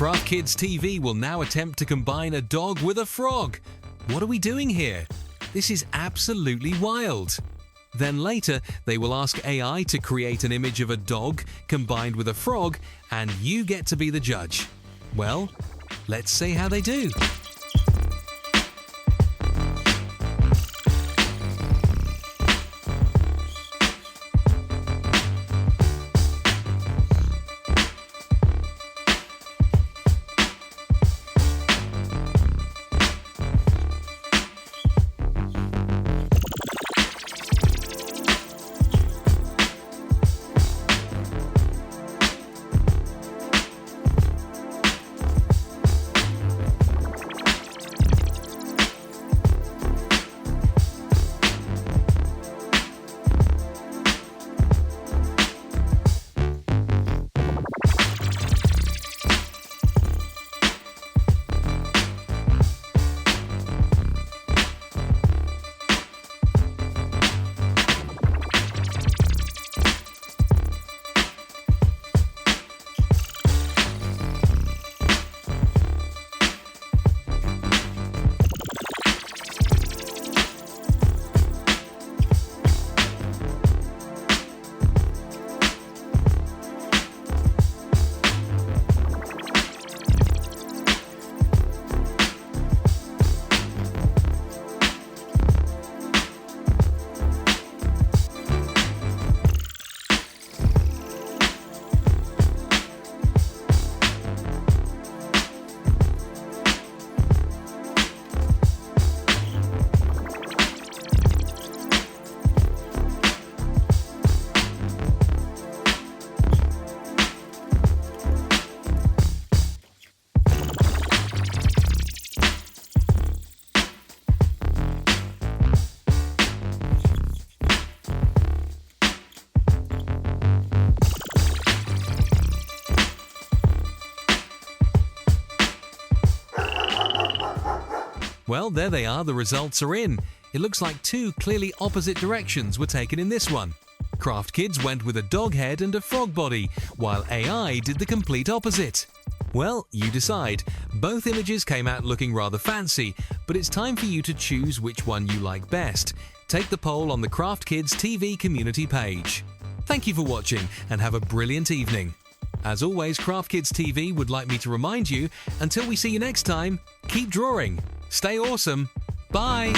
Craft Kids TV will now attempt to combine a dog with a frog. What are we doing here? This is absolutely wild. Then later, they will ask AI to create an image of a dog combined with a frog, and you get to be the judge. Well, let's see how they do. Well, there they are, the results are in. It looks like two clearly opposite directions were taken in this one. Craft Kids went with a dog head and a frog body, while AI did the complete opposite. Well, you decide. Both images came out looking rather fancy, but it's time for you to choose which one you like best. Take the poll on the Craft Kids TV community page. Thank you for watching and have a brilliant evening. As always, Craft Kids TV would like me to remind you, until we see you next time, keep drawing. Stay awesome. Bye.